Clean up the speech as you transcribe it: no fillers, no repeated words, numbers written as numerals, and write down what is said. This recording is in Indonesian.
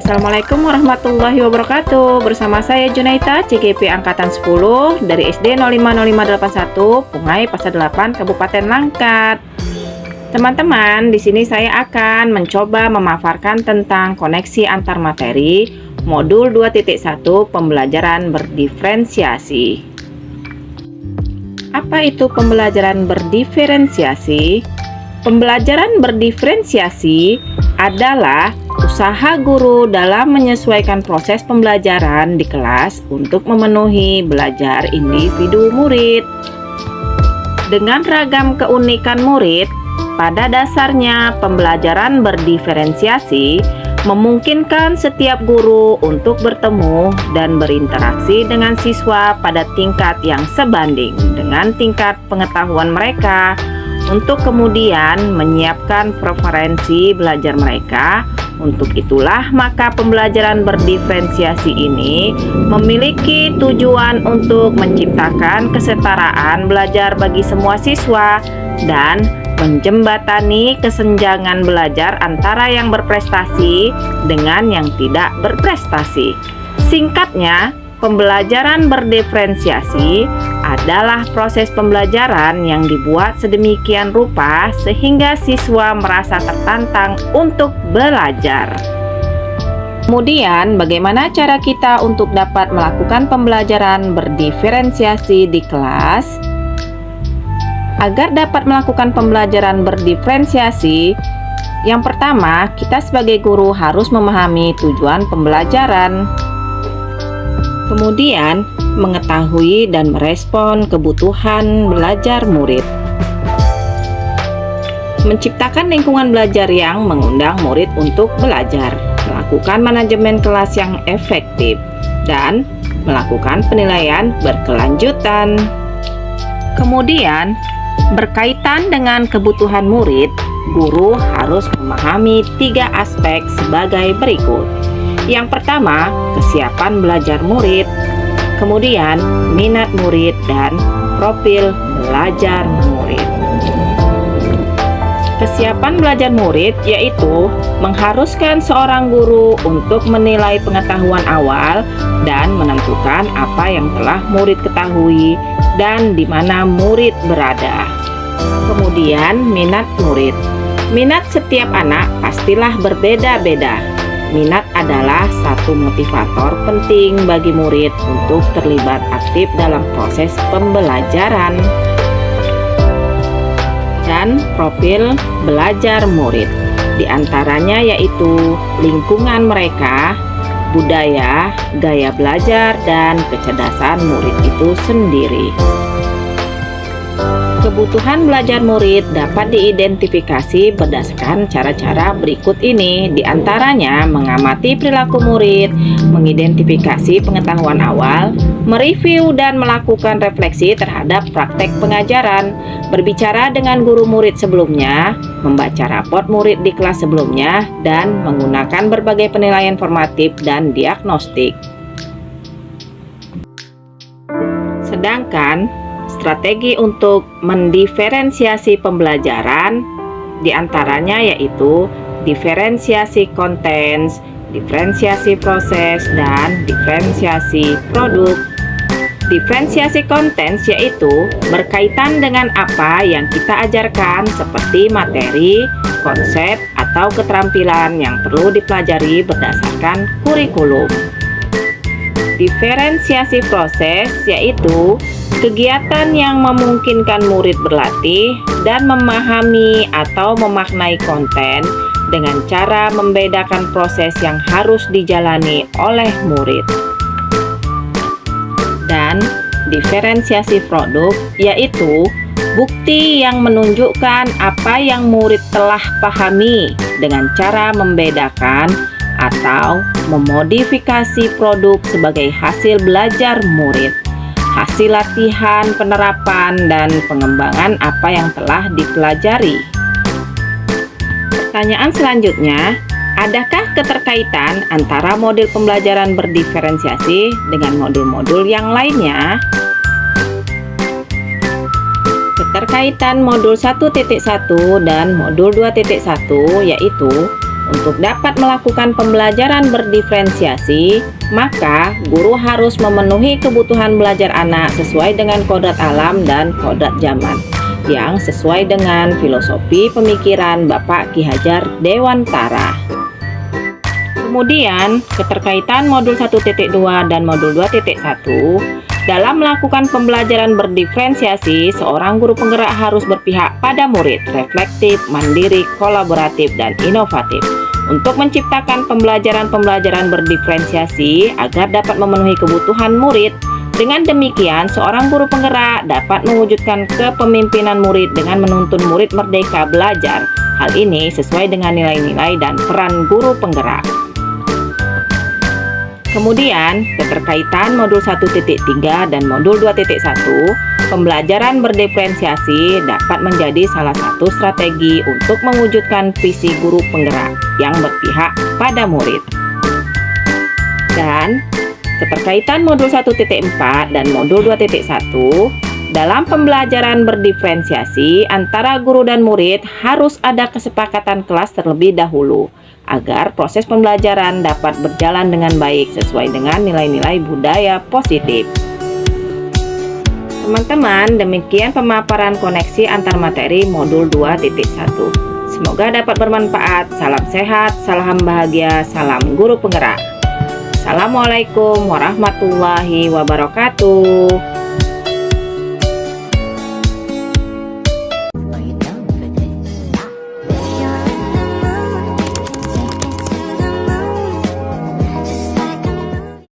Assalamualaikum warahmatullahi wabarakatuh. Bersama saya Junaita, CGP Angkatan 10 dari SD 050581, Pungai Pasar 8, Kabupaten Langkat. Teman-teman, di sini saya akan mencoba memaparkan tentang koneksi antar materi modul 2.1 pembelajaran berdiferensiasi. Apa itu pembelajaran berdiferensiasi? Pembelajaran berdiferensiasi adalah usaha guru dalam menyesuaikan proses pembelajaran di kelas untuk memenuhi belajar individu murid. Dengan ragam keunikan murid, pada dasarnya pembelajaran berdiferensiasi memungkinkan setiap guru untuk bertemu dan berinteraksi dengan siswa pada tingkat yang sebanding dengan tingkat pengetahuan mereka, untuk kemudian menyiapkan preferensi belajar mereka. Untuk itulah maka pembelajaran berdiferensiasi ini memiliki tujuan untuk menciptakan kesetaraan belajar bagi semua siswa dan menjembatani kesenjangan belajar antara yang berprestasi dengan yang tidak berprestasi. Singkatnya, pembelajaran berdiferensiasi adalah proses pembelajaran yang dibuat sedemikian rupa sehingga siswa merasa tertantang untuk belajar. Kemudian, bagaimana cara kita untuk dapat melakukan pembelajaran berdiferensiasi di kelas? Agar dapat melakukan pembelajaran berdiferensiasi, yang pertama, kita sebagai guru harus memahami tujuan pembelajaran. Kemudian, mengetahui dan merespon kebutuhan belajar murid. Menciptakan lingkungan belajar yang mengundang murid untuk belajar, melakukan manajemen kelas yang efektif, dan melakukan penilaian berkelanjutan. Kemudian, berkaitan dengan kebutuhan murid, guru harus memahami 3 aspek sebagai berikut. Yang pertama, kesiapan belajar murid, kemudian minat murid dan profil belajar murid. Kesiapan belajar murid yaitu mengharuskan seorang guru untuk menilai pengetahuan awal dan menentukan apa yang telah murid ketahui dan di mana murid berada. Kemudian minat murid. Minat setiap anak pastilah berbeda-beda. Minat adalah satu motivator penting bagi murid untuk terlibat aktif dalam proses pembelajaran. Dan profil belajar murid, di antaranya yaitu lingkungan mereka, budaya, gaya belajar, dan kecerdasan murid itu sendiri. Kebutuhan belajar murid dapat diidentifikasi berdasarkan cara-cara berikut ini, di antaranya mengamati perilaku murid, mengidentifikasi pengetahuan awal, mereview dan melakukan refleksi terhadap praktek pengajaran, berbicara dengan guru murid sebelumnya, membaca raport murid di kelas sebelumnya, dan menggunakan berbagai penilaian formatif dan diagnostik. Sedangkan strategi untuk mendiferensiasi pembelajaran diantaranya yaitu diferensiasi konten, diferensiasi proses, dan diferensiasi produk. Diferensiasi konten yaitu berkaitan dengan apa yang kita ajarkan seperti materi, konsep, atau keterampilan yang perlu dipelajari berdasarkan kurikulum. Diferensiasi proses yaitu kegiatan yang memungkinkan murid berlatih dan memahami atau memaknai konten dengan cara membedakan proses yang harus dijalani oleh murid. diferensiasi produk, yaitu bukti yang menunjukkan apa yang murid telah pahami dengan cara membedakan atau memodifikasi produk sebagai hasil belajar murid, hasil latihan, penerapan, dan pengembangan apa yang telah dipelajari. Pertanyaan selanjutnya, adakah keterkaitan antara model pembelajaran berdiferensiasi dengan modul-modul yang lainnya? Keterkaitan modul 1.1 dan modul 2.1 yaitu untuk dapat melakukan pembelajaran berdiferensiasi, maka guru harus memenuhi kebutuhan belajar anak sesuai dengan kodrat alam dan kodrat zaman yang sesuai dengan filosofi pemikiran Bapak Ki Hajar Dewantara. Kemudian, keterkaitan modul 1.2 dan modul 2.1 dalam melakukan pembelajaran berdiferensiasi, seorang guru penggerak harus berpihak pada murid, reflektif, mandiri, kolaboratif, dan inovatif untuk menciptakan pembelajaran-pembelajaran berdiferensiasi agar dapat memenuhi kebutuhan murid. Dengan demikian, seorang guru penggerak dapat mewujudkan kepemimpinan murid dengan menuntun murid merdeka belajar. Hal ini sesuai dengan nilai-nilai dan peran guru penggerak. Kemudian, keterkaitan modul 1.3 dan modul 2.1, pembelajaran berdiferensiasi dapat menjadi salah satu strategi untuk mewujudkan visi guru penggerak yang berpihak pada murid. Dan keterkaitan modul 1.4 dan modul 2.1 dalam pembelajaran berdiferensiasi antara guru dan murid harus ada kesepakatan kelas terlebih dahulu agar proses pembelajaran dapat berjalan dengan baik sesuai dengan nilai-nilai budaya positif. Teman-teman, demikian pemaparan koneksi antar materi modul 2.1. Semoga dapat bermanfaat. Salam sehat, salam bahagia, salam guru penggerak. Assalamualaikum warahmatullahi wabarakatuh.